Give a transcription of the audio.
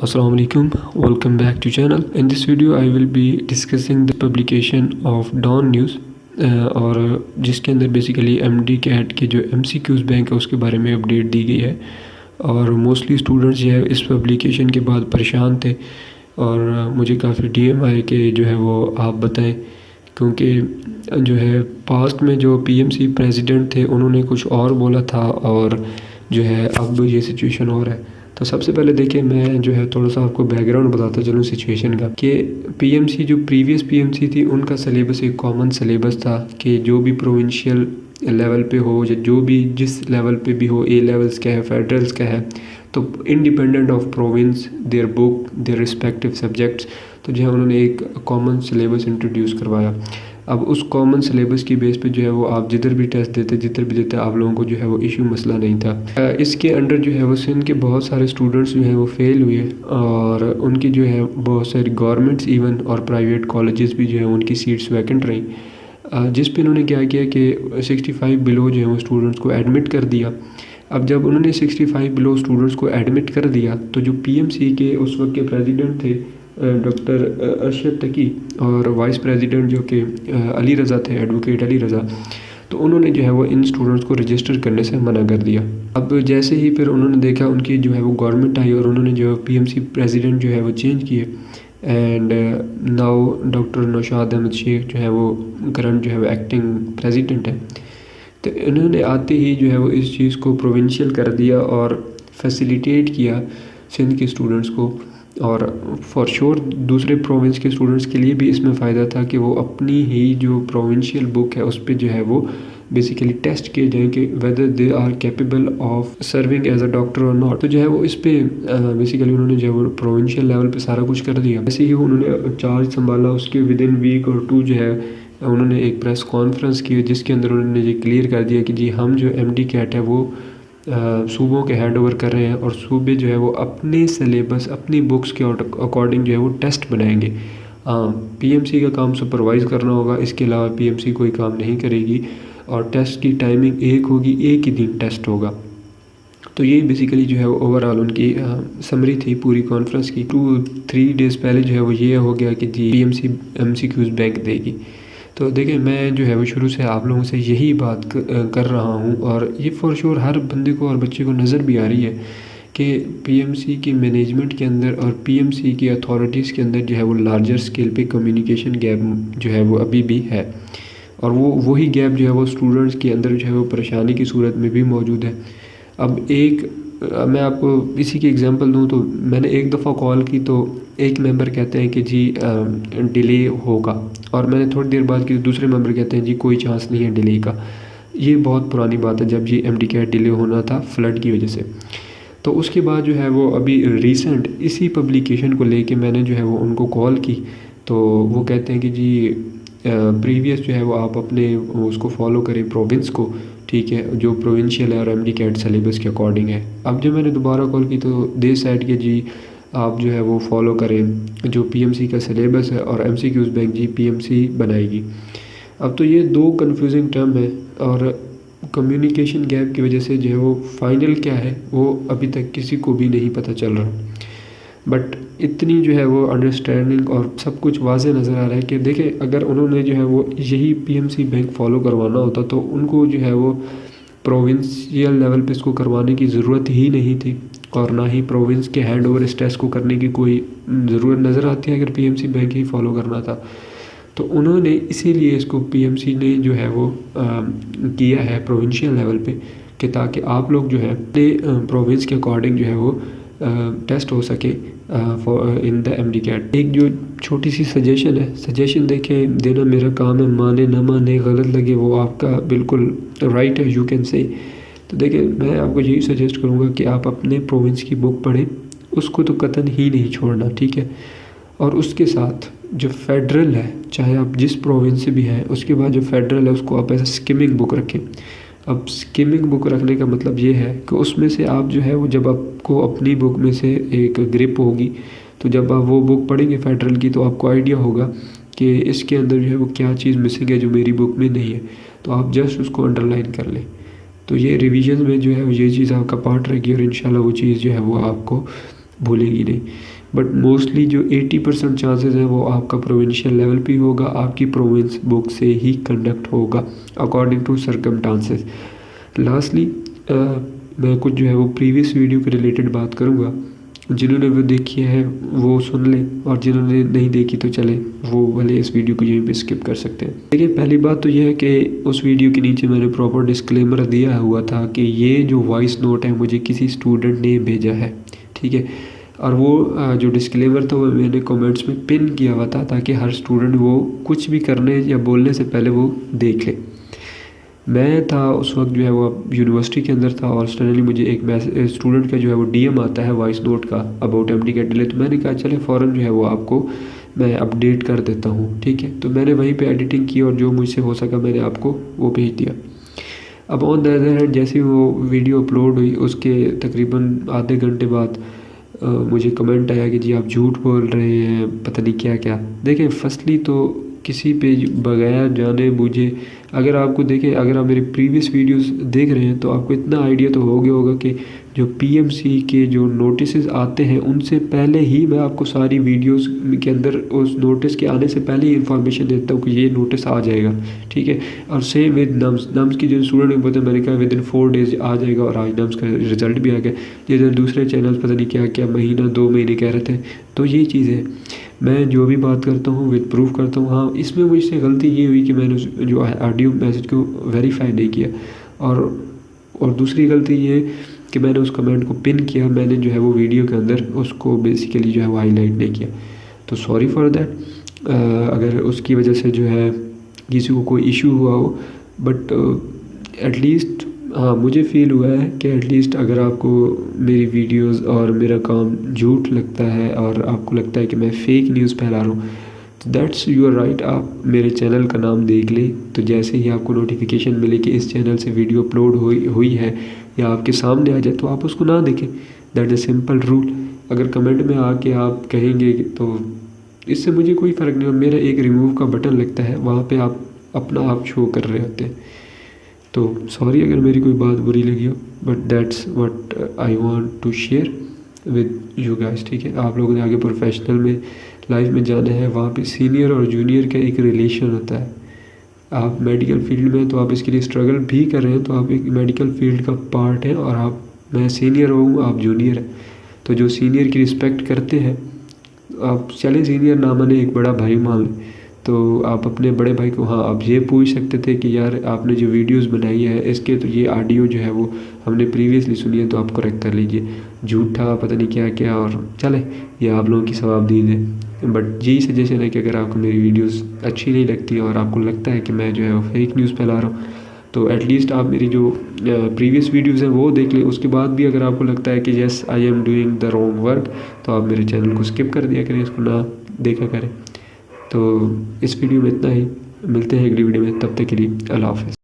Assalamu alaikum, welcome back to channel. In this video I will be discussing the publication of Dawn News اور جس کے اندر basically MD-CAT کے جو MCQs bank ہے اس کے بارے میں اپڈیٹ دی گئی ہے. اور موسٹلی اسٹوڈنٹس جو ہے اس پبلیکیشن کے بعد پریشان تھے اور مجھے کافی DM آئے کہ جو ہے وہ آپ بتائیں، کیونکہ جو ہے پاسٹ میں جو PMC پریزیڈنٹ تھے انہوں نے کچھ اور بولا تھا اور جو ہے اب یہ سچویشن ہو رہا ہے. تو سب سے پہلے دیکھیں میں جو ہے تھوڑا سا آپ کو بیک گراؤنڈ بتاتا چلوں سچویشن کا، کہ PMC جو پریویس PMC تھی ان کا سلیبس ایک کامن سلیبس تھا کہ جو بھی پروونشیل لیول پہ ہو یا جو بھی جس لیول پہ بھی ہو، A لیولز کا ہے، فیڈرلز کا ہے، تو independent of province their big their respective subjects, تو جو ہے انہوں نے ایک کامن سلیبس انٹروڈیوس کروایا. اب اس کامن سلیبس کی بیس پہ جو ہے وہ آپ جدھر بھی ٹیسٹ دیتے آپ لوگوں کو جو ہے وہ ایشو مسئلہ نہیں تھا. اس کے انڈر جو ہے وہ سندھ کے بہت سارے اسٹوڈنٹس جو ہیں وہ فیل ہوئے اور ان کی جو ہے بہت ساری گورنمنٹس ایون اور پرائیویٹ کالجز بھی جو ہیں ان کی سیٹس ویکنٹ رہیں، جس پہ انہوں نے کیا کیا کہ 65 بلو جو ہے وہ اسٹوڈنٹس کو ایڈمٹ کر دیا. اب جب انہوں نے 65 بلو اسٹوڈنٹس کو ایڈمٹ کر دیا تو جو PMC کے اس وقت کے پریزیڈنٹ تھے ڈاکٹر ارشد تقی اور وائس پریزیڈنٹ جو کہ علی رضا تھے، ایڈوکیٹ علی رضا، تو انہوں نے جو ہے وہ ان اسٹوڈنٹس کو رجسٹر کرنے سے منع کر دیا. اب جیسے ہی پھر انہوں نے دیکھا ان کی جو ہے وہ گورنمنٹ آئی اور انہوں نے جو PMC پریزیڈنٹ جو ہے وہ چینج کیے، and now doctor Naushad Ahmed Sheikh جو ہے وہ کرنٹ جو ہے وہ ایکٹنگ پریزیڈنٹ ہے. تو انہوں نے آتے ہی جو ہے وہ اس چیز کو پروونشیل کر دیا اور فیسیلیٹیٹ کیا سندھ کے اسٹوڈنٹس کو، اور فار شور دوسرے پروونس کے اسٹوڈنٹس کے لیے بھی اس میں فائدہ تھا کہ وہ اپنی ہی جو پروونشیل بک ہے اس پہ جو ہے وہ بیسیکلی ٹیسٹ کیے جائیں کہ whether they are capable of serving as a doctor اور ناٹ. تو جو ہے وہ اس پہ بیسیکلی انہوں نے جو ہے وہ پروونشیل لیول پہ سارا کچھ کر دیا. ایسے ہی انہوں نے چارج سنبھالا، اس کے ودن ویک اور 2 جو ہے انہوں نے ایک پریس کانفرنس کی جس کے اندر انہوں نے یہ کلیئر کر دیا کہ جی ہم جو MD-CAT ہے وہ صوبوں کے ہینڈ اوور کر رہے ہیں اور صوبے جو ہے وہ اپنے سلیبس اپنی بکس کے اکارڈنگ جو ہے وہ ٹیسٹ بنائیں گے. PMC کا کام سپروائز کرنا ہوگا، اس کے علاوہ PMC کوئی کام نہیں کرے گی، اور ٹیسٹ کی ٹائمنگ ایک ہوگی، ایک ہی دن ٹیسٹ ہوگا. تو یہ بیسیکلی جو ہے وہ اوور آل ان کی سمری تھی پوری کانفرنس کی. 2-3 ڈیز پہلے جو ہے وہ یہ ہو گیا کہ جی PMC MCQs بینک دے گی. تو دیکھیں میں جو ہے وہ شروع سے آپ لوگوں سے یہی بات کر رہا ہوں، اور یہ فور شور ہر بندے کو اور بچے کو نظر بھی آ رہی ہے کہ PMC کی مینجمنٹ کے اندر اور PMC کی اتھارٹیز کے اندر جو ہے وہ لارجر اسکیل پہ کمیونیکیشن گیپ جو ہے وہ ابھی بھی ہے، اور وہی گیپ جو ہے وہ اسٹوڈنٹس کے اندر جو ہے وہ پریشانی کی صورت میں بھی موجود ہے. اب میں آپ کو اسی کی ایگزامپل دوں تو میں نے ایک دفعہ کال کی تو ایک ممبر کہتے ہیں کہ جی ڈیلے ہوگا، اور میں نے تھوڑی دیر بعد کی دوسرے ممبر کہتے ہیں جی کوئی چانس نہیں ہے ڈیلے کا. یہ بہت پرانی بات ہے جب یہ MD-CAT ڈیلے ہونا تھا فلڈ کی وجہ سے. تو اس کے بعد جو ہے وہ ابھی ریسنٹ اسی پبلیکیشن کو لے کے میں نے جو ہے وہ ان کو کال کی تو وہ کہتے ہیں کہ جی پریویس جو ہے وہ آپ اپنے اس کو فالو کریں پروونس کو، ٹھیک ہے، جو پروونشیل ہے اور MD-CAT سلیبس کے اکارڈنگ ہے. اب جب میں نے دوبارہ کال کی تو دے سیڈ کہ جی آپ جو ہے وہ فالو کریں جو PMC کا سلیبس ہے اور MCQs بینک جی PMC بنائے گی. اب تو یہ 2 کنفیوزنگ ٹرم ہے، اور کمیونیکیشن گیپ کی وجہ سے جو ہے وہ فائنل کیا ہے وہ ابھی تک کسی کو بھی نہیں پتہ چل رہا. بٹ اتنی جو ہے وہ انڈرسٹینڈنگ اور سب کچھ واضح نظر آ رہا ہے کہ دیکھیں اگر انہوں نے جو ہے وہ یہی PMC بینک فالو کروانا ہوتا تو ان کو جو ہے وہ پروونسیل لیول پہ اس کو کروانے کی ضرورت ہی نہیں تھی، اور نہ ہی پروونس کے ہینڈ اوور اس ٹیسٹ کو کرنے کی کوئی ضرورت نظر آتی ہے اگر PMC بینک ہی فالو کرنا تھا. تو انہوں نے اسی لیے اس کو PMC نے جو ہے وہ کیا ہے پروونشیل لیول پہ کہ تاکہ آپ لوگ جو ہے اپنے پروونس کے اکارڈنگ جو ہے وہ ٹیسٹ ہو سکے ان دا MD-CAT. ایک جو چھوٹی سی سجیشن دیکھیں دینا میرا کام ہے، مانے نہ مانے غلط لگے وہ آپ کا بالکل رائٹ ہے، یو کین سے. تو دیکھیں میں آپ کو یہی سجیسٹ کروں گا کہ آپ اپنے پروونس کی بک پڑھیں، اس کو تو قطعاً ہی نہیں چھوڑنا، ٹھیک ہے. اور اس کے ساتھ جو فیڈرل ہے چاہے آپ جس پروونس سے بھی ہیں، اس کے بعد جو فیڈرل ہے اس کو آپ ایسا اسکیمنگ بک رکھیں. اب اسکیمنگ بک رکھنے کا مطلب یہ ہے کہ اس میں سے آپ جو ہے وہ جب آپ کو اپنی بک میں سے ایک گرپ ہوگی تو جب آپ وہ بک پڑھیں گے فیڈرل کی تو آپ کو آئیڈیا ہوگا کہ اس کے اندر جو ہے وہ کیا چیز مسنگ ہے جو میری بک میں نہیں ہے، تو آپ جسٹ اس کو انڈر لائن کر لیں. تو یہ ریویژن میں جو ہے یہ چیز آپ کا پارٹ رہے گی، اور انشاءاللہ وہ چیز جو ہے وہ آپ کو بھولیں گی نہیں. بٹ موسٹلی جو 80% چانسز ہیں وہ آپ کا پروونشل لیول پہ ہوگا, آپ کی پروونس بک سے ہی کنڈکٹ ہوگا اکارڈنگ ٹو سرکمٹانسز. لاسٹلی میں کچھ جو ہے وہ پریویس ویڈیو کے ریلیٹڈ بات کروں گا. جنہوں نے وہ دیکھی ہے وہ سن لیں, اور جنہوں نے نہیں دیکھی تو چلیں وہ بھلے اس ویڈیو کو یہیں پہ اسکپ کر سکتے ہیں. دیکھیں, پہلی بات تو یہ ہے کہ اس ویڈیو کے نیچے میں نے پراپر ڈسکلیمر دیا ہوا تھا کہ یہ جو وائس نوٹ ہے مجھے کسی اسٹوڈنٹ نے بھیجا ہے, ٹھیک ہے. اور وہ جو ڈسکلیمر تھا وہ میں نے کومنٹس میں پن کیا ہوا تھا تاکہ ہر اسٹوڈنٹ وہ کچھ بھی کرنے یا بولنے سے پہلے وہ دیکھ لے. میں تھا اس وقت جو ہے وہ یونیورسٹی کے اندر تھا, اور سڈنلی مجھے ایک اسٹوڈنٹ کا جو ہے وہ ڈی ایم آتا ہے وائس نوٹ کا اباؤٹ MD CAT ڈیلے. تو میں نے کہا چلے فوراً جو ہے وہ آپ کو میں اپڈیٹ کر دیتا ہوں, ٹھیک ہے. تو میں نے وہیں پہ ایڈیٹنگ کی اور جو مجھ سے ہو سکا میں نے آپ کو وہ بھیج دیا. اب آن دا ادر ہینڈ جیسے وہ ویڈیو اپلوڈ ہوئی اس کے تقریباً آدھے گھنٹے بعد مجھے کمنٹ آیا کہ جی آپ جھوٹ بول رہے ہیں, پتہ نہیں کیا کیا. دیکھیں, فرسٹلی تو کسی پہ بغیر جانے بوجھے اگر آپ کو دیکھیں, اگر آپ میری پریویس ویڈیوز دیکھ رہے ہیں تو آپ کو اتنا آئیڈیا تو ہو گیا ہوگا کہ جو PMC کے جو نوٹسز آتے ہیں ان سے پہلے ہی میں آپ کو ساری ویڈیوز کے اندر اس نوٹس کے آنے سے پہلے ہی انفارمیشن دیتا ہوں کہ یہ نوٹس آ جائے گا, ٹھیک ہے. اور سیم ود نمس کی جو اسٹوڈنٹ بولتے ہیں میں نے کہا ودن 4 days آ جائے گا, اور آج نمس کا رزلٹ بھی آ گیا. جیسے دوسرے چینل پتہ نہیں کیا کیا مہینہ 2 مہینے کہہ رہے تھے. تو یہ چیز ہے, میں جو بھی بات کرتا ہوں ود پروف کرتا ہوں. ہاں, اس میں مجھ سے غلطی یہ ہوئی کہ میں نے جو آڈیو میسج کو ویریفائی نہیں کیا, اور دوسری غلطی یہ کہ میں نے اس کمنٹ کو پن کیا, میں نے جو ہے وہ ویڈیو کے اندر اس کو بیسیکلی جو ہے وہ ہائی لائٹ نہیں کیا. تو سوری فار دیٹ اگر اس کی وجہ سے جو ہے کسی کو کوئی ایشو ہوا ہو. بٹ ایٹ لیسٹ ہاں مجھے فیل ہوا ہے کہ ایٹ لیسٹ اگر آپ کو میری ویڈیوز اور میرا کام جھوٹ لگتا ہے اور آپ کو لگتا ہے کہ میں فیک نیوز پھیلا رہا ہوں, دیٹس یور رائٹ. آپ میرے چینل کا نام دیکھ لیں, تو جیسے ہی آپ کو نوٹیفیکیشن ملے کہ اس چینل سے ویڈیو اپلوڈ ہوئی ہے یا آپ کے سامنے آ جائے تو آپ اس کو نہ دیکھیں. That is a simple rule. اگر کمنٹ میں آ کے آپ کہیں گے تو اس سے مجھے کوئی فرق نہیں. میرا ایک ریموو کا بٹن لگتا ہے, وہاں پہ آپ اپنا آپ شو کر رہے ہوتے ہیں. تو سوری اگر میری کوئی بات بری لگی ہو, but that's what I want to share with you guys, ٹھیک ہے. آپ لوگوں نے آگے پروفیشنل میں لائف میں جانا ہے, وہاں پہ سینئر اور جونیئر کا ایک ریلیشن ہوتا ہے. آپ میڈیکل فیلڈ میں تو آپ اس کے لیے اسٹرگل بھی کر رہے ہیں, تو آپ ایک میڈیکل فیلڈ کا پارٹ ہیں, اور میں سینئر ہوں, آپ جونیئر ہیں. تو جو سینئر کی رسپیکٹ کرتے ہیں, آپ چلیں سینئر نہ مانے ایک بڑا بھائی مان لیں, تو آپ اپنے بڑے بھائی کو ہاں آپ یہ پوچھ سکتے تھے کہ یار آپ نے جو ویڈیوز بنائی ہے اس کے تو یہ آڈیو جو ہے وہ ہم نے پریویسلی سنی ہے, تو آپ کریکٹ کر لیجئے. جھوٹا پتہ نہیں کیا کیا, اور چلے یہ آپ لوگوں کی ثواب دید ہے. بٹ یہی سجیشن ہے کہ اگر آپ کو میری ویڈیوز اچھی نہیں لگتی اور آپ کو لگتا ہے کہ میں جو ہے وہ فیک نیوز پھیلا رہا ہوں, تو ایٹ لیسٹ آپ میری جو پریویس ویڈیوز ہیں وہ دیکھ لیں. اس کے بعد بھی اگر آپ کو لگتا ہے کہ yes I am doing the wrong work, تو آپ میرے چینل کو اسکپ کر دیا کریں, اس کو نہ دیکھا کریں. تو اس ویڈیو میں اتنا ہی, ملتے ہیں اگلی ویڈیو میں, تب تک کے لیے اللہ حافظ.